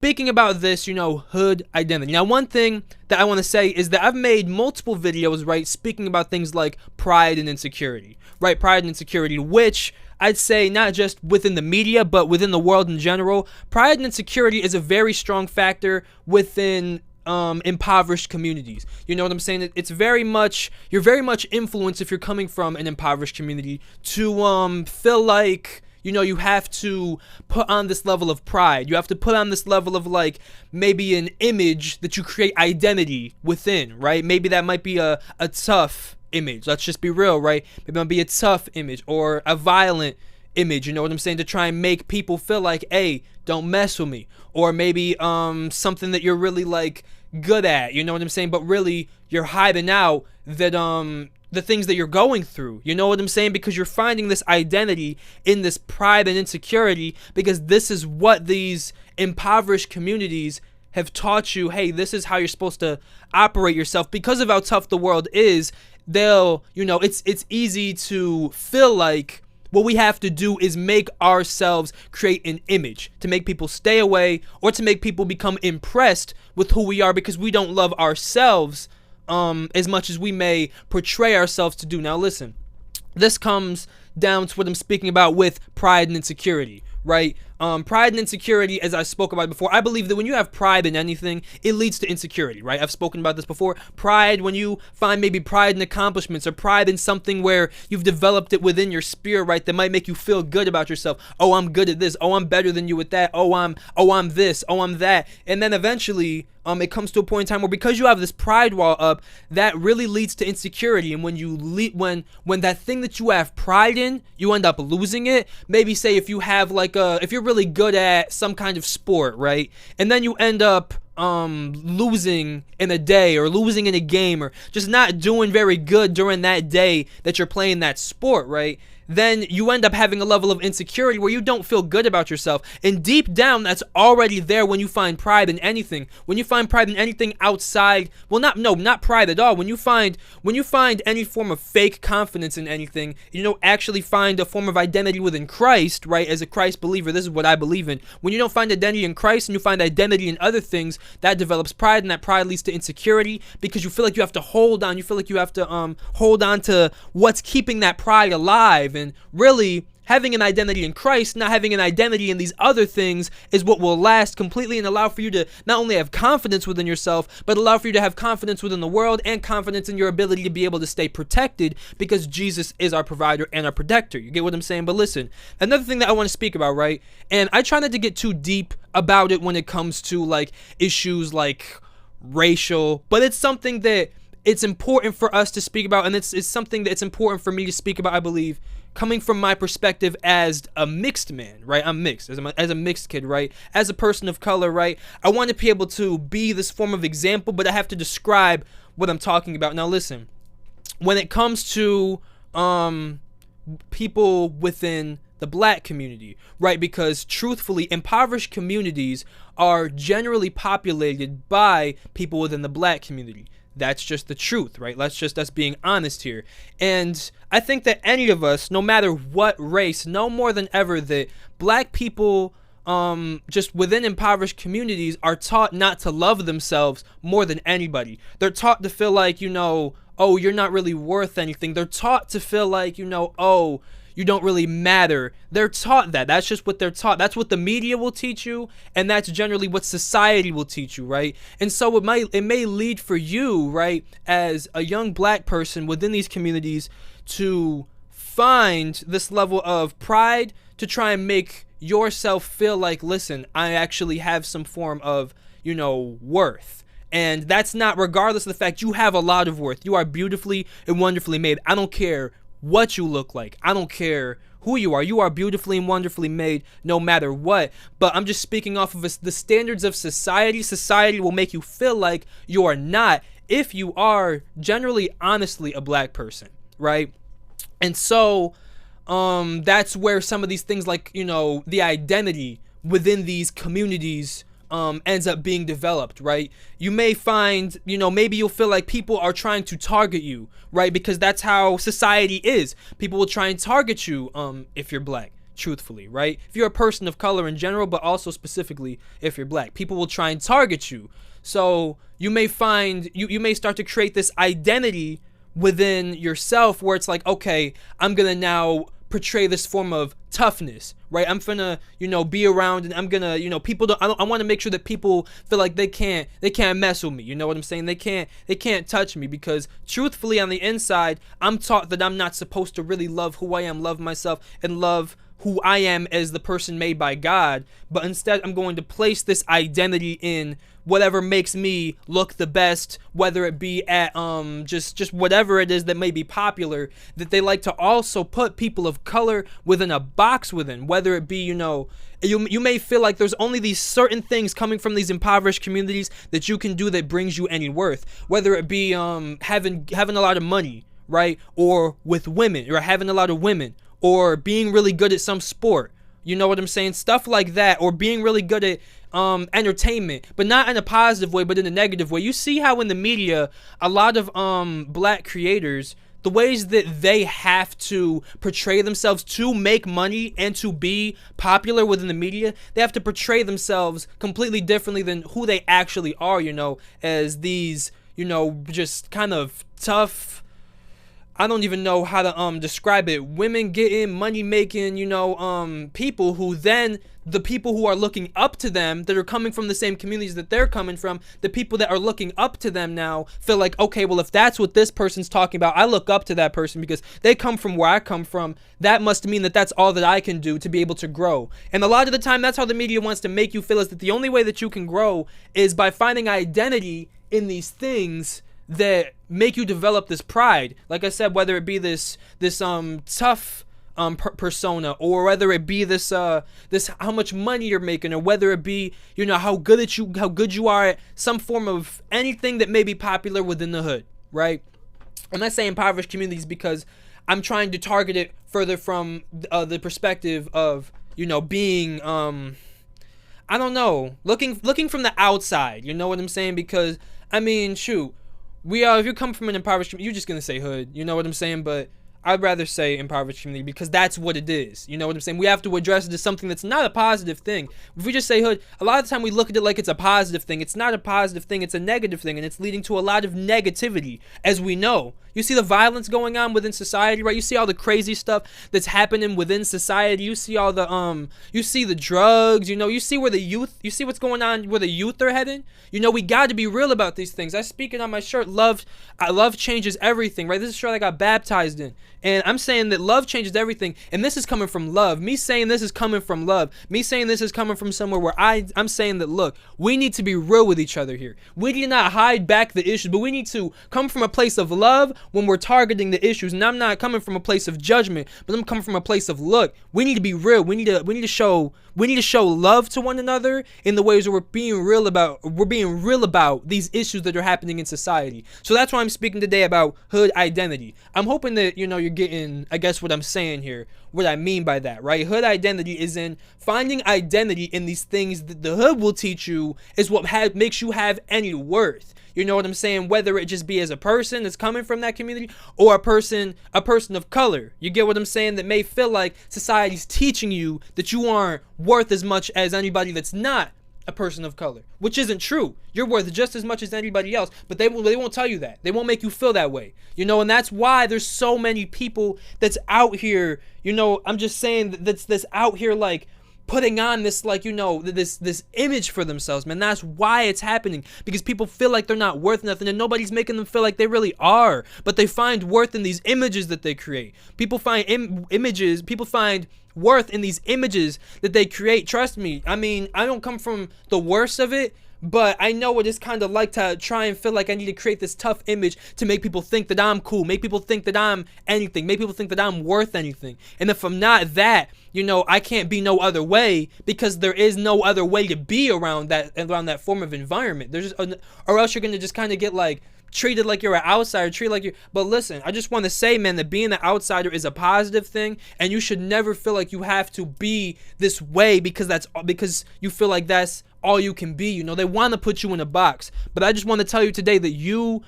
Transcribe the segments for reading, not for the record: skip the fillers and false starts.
speaking about this, hood identity. Now, one thing that I want to say is that I've made multiple videos, right, speaking about things like pride and insecurity, right? Pride and insecurity, which I'd say not just within the media, but within the world in general. Pride and insecurity is a very strong factor within impoverished communities. You know what I'm saying? It's very much, you're very much influenced if you're coming from an impoverished community to feel like, you have to put on this level of pride. You have to put on this level of, like, maybe an image that you create identity within, right? Maybe that might be a tough image. Let's just be real, right? Maybe it might be a tough image or a violent image, you know what I'm saying? To try and make people feel like, hey, don't mess with me. Or maybe something that you're really, like, good at, you know what I'm saying? But really, you're hiding out that the things that you're going through, you know what I'm saying? Because you're finding this identity in this pride and insecurity, because this is what these impoverished communities have taught you. Hey, this is how you're supposed to operate yourself. Because of how tough the world is, it's easy to feel like what we have to do is make ourselves create an image to make people stay away, or to make people become impressed with who we are, because we don't love ourselves as much as we may portray ourselves to do. Now listen, this comes down to what I'm speaking about with pride and insecurity, right? Pride and insecurity, as I spoke about before, I believe that when you have pride in anything, it leads to insecurity, right? I've spoken about this before. Pride, when you find maybe pride in accomplishments, or pride in something where you've developed it within your spirit, right, that might make you feel good about yourself. Oh, I'm good at this. Oh, I'm better than you at that. Oh, I'm this. Oh, I'm that. And then eventually, it comes to a point in time where, because you have this pride wall up, that really leads to insecurity. And when when that thing that you have pride in, you end up losing it. Maybe say if you have if you're really good at some kind of sport, right, and then you end up losing in a day, or losing in a game, or just not doing very good during that day that you're playing that sport, right, then you end up having a level of insecurity where you don't feel good about yourself. And deep down, that's already there when you find pride in anything. When you find pride in anything outside, well, not pride at all. When you find any form of fake confidence in anything, actually find a form of identity within Christ, right? As a Christ believer, this is what I believe in. When you don't find identity in Christ and you find identity in other things, that develops pride, and that pride leads to insecurity, because you feel like you have to hold on. You feel like you have to hold on to what's keeping that pride alive. And really, having an identity in Christ, not having an identity in these other things, is what will last completely, and allow for you to not only have confidence within yourself, but allow for you to have confidence within the world, and confidence in your ability to be able to stay protected, because Jesus is our provider and our protector. You get what I'm saying? But listen, another thing that I want to speak about, right? And I try not to get too deep about it when it comes to, like, issues like racial, but it's something that it's important for us to speak about, and it's something that's important for me to speak about, I believe, coming from my perspective as a mixed man, right? I'm mixed, as a mixed kid, right? As a person of color, right? I want to be able to be this form of example, but I have to describe what I'm talking about. Now listen, when it comes to people within the black community, right? Because truthfully, impoverished communities are generally populated by people within the black community. That's just the truth, right? Let's just us being honest here. And I think that any of us, no matter what race, know more than ever that black people just within impoverished communities are taught not to love themselves more than anybody. They're taught to feel like, oh, you're not really worth anything. They're taught to feel like, oh, you don't really matter. They're taught that. That's just what they're taught. That's what the media will teach you, and that's generally what society will teach you, right? And so it may lead for you, right, as a young black person within these communities, to find this level of pride to try and make yourself feel like, listen, I actually have some form of, worth. And that's not, regardless of the fact you have a lot of worth. You are beautifully and wonderfully made. I don't care what you look like. I don't care who you are. You are beautifully and wonderfully made no matter what. But I'm just speaking off of the standards of society. Society will make you feel like you are not, if you are generally, honestly, a black person, right? And so that's where some of these things, like, the identity within these communities ends up being developed, right? You may find, maybe you'll feel like people are trying to target you, right? Because that's how society is. People will try and target you if you're black. truthfully, right? If you're a person of color in general, but also specifically if you're black, people will try and target you. So you may find, you may start to create this identity within yourself where it's like, okay, I'm gonna now portray this form of toughness, right? I'm gonna, be around, and I'm gonna, people don't, I want to make sure that people feel like they can't mess with me. You know what I'm saying? They can't touch me, because truthfully on the inside, I'm taught that I'm not supposed to really love who I am, love myself, and love who I am as the person made by God, but instead I'm going to place this identity in whatever makes me look the best, whether it be at just whatever it is that may be popular, that they like to also put people of color within a box within, whether it be, you may feel like there's only these certain things coming from these impoverished communities that you can do that brings you any worth, whether it be having a lot of money, right, or with women, or having a lot of women, or being really good at some sport, you know what I'm saying, stuff like that, or being really good at entertainment, but not in a positive way, but in a negative way. You see how in the media, a lot of black creators, the ways that they have to portray themselves to make money and to be popular within the media, they have to portray themselves completely differently than who they actually are, as these, just kind of tough, I don't even know how to describe it, women getting, money making, people who then, the people who are looking up to them, that are coming from the same communities that they're coming from, the people that are looking up to them now feel like, okay, well, if that's what this person's talking about, I look up to that person because they come from where I come from. That must mean that that's all that I can do to be able to grow. And a lot of the time, that's how the media wants to make you feel, is that the only way that you can grow is by finding identity in these things that make you develop this pride. Like I said, whether it be this tough persona, or whether it be this how much money you're making, or whether it be how good you are at some form of anything that may be popular within the hood, right? I'm not saying impoverished communities because I'm trying to target it further from the perspective of being I don't know, looking from the outside. You know what I'm saying? Because I mean, shoot. If you come from an impoverished community, you're just going to say hood, you know what I'm saying? But I'd rather say impoverished community because that's what it is, you know what I'm saying? We have to address it as something that's not a positive thing. If we just say hood, a lot of the time we look at it like it's a positive thing. It's not a positive thing, it's a negative thing, and it's leading to a lot of negativity, as we know. You see the violence going on within society, right? You see all the crazy stuff that's happening within society. You see all the you see the drugs, you see where the youth, you see what's going on, where the youth are heading. We got to be real about these things. I speak it on my shirt. Love changes everything, right? This is a shirt I got baptized in. And I'm saying that love changes everything, and this is coming from love. Me saying this is coming from love. Me saying this is coming from somewhere where I'm saying that, look, we need to be real with each other here. We need not hide back the issues, but we need to come from a place of love when we're targeting the issues. And I'm not coming from a place of judgment, but I'm coming from a place of, look, we need to be real. We need to show love to one another in the ways where we're being real about these issues that are happening in society. So that's why I'm speaking today about hood identity. I'm hoping that you're getting, I guess, what I'm saying here, what I mean by that, right? Hood identity is in finding identity in these things that the hood will teach you is what makes you have any worth. You know what I'm saying? Whether it just be as a person that's coming from that community, or a person of color. You get what I'm saying? That may feel like society's teaching you that you aren't worth as much as anybody that's not a person of color, which isn't true. You're worth just as much as anybody else, but they won't tell you that. They won't make you feel that way, and that's why there's so many people that's out here, I'm just saying that's out here like putting on this, like, this image for themselves, man. That's why it's happening, because people feel like they're not worth nothing, and nobody's making them feel like they really are, but they find worth in these images that they create. People find people find worth in these images that they create. Trust me, I mean, I don't come from the worst of it, but I know what it's kind of like to try and feel like I need to create this tough image to make people think that I'm cool, make people think that I'm anything, make people think that I'm worth anything. And if I'm not that, I can't be no other way, because there is no other way to be around that form of environment. There's just, or else you're gonna just kind of get like treated like you're an outsider, treated like you. But listen, I just want to say, man, that being an outsider is a positive thing, and you should never feel like you have to be this way because you feel like that's all you can be. You know, they want to put you in a box, but I just want to tell you today that you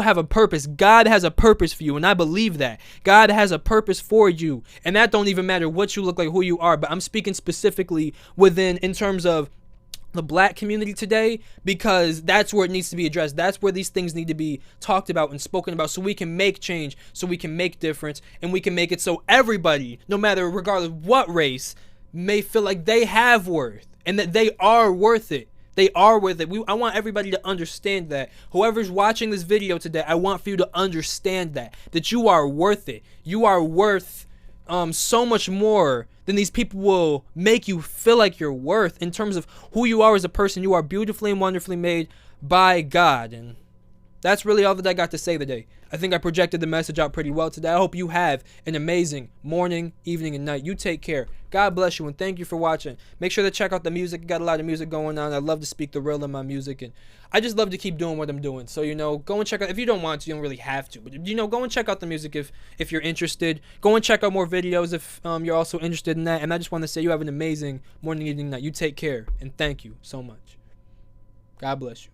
have a purpose. God has a purpose for you, and I believe that God has a purpose for you, and that don't even matter what you look like, who you are. But I'm speaking specifically in terms of the black community today, because that's where it needs to be addressed. That's where these things need to be talked about and spoken about, so we can make change, so we can make difference, and we can make it so everybody, no matter, regardless of what race, may feel like they have worth and that they are worth it. They are worth it. I want everybody to understand that. Whoever's watching this video today, I want for you to understand that you are worth it. You are worth so much more than these people will make you feel like you're worth. In terms of who you are as a person, you are beautifully and wonderfully made by God. And that's really all that I got to say today. I think I projected the message out pretty well today. I hope you have an amazing morning, evening, and night. You take care. God bless you, and thank you for watching. Make sure to check out the music. Got a lot of music going on. I love to speak the real in my music, and I just love to keep doing what I'm doing. So, you know, go and check out. If you don't want to, you don't really have to. But, you know, go and check out the music if you're interested. Go and check out more videos if you're also interested in that. And I just want to say you have an amazing morning, evening, night. You take care, and thank you so much. God bless you.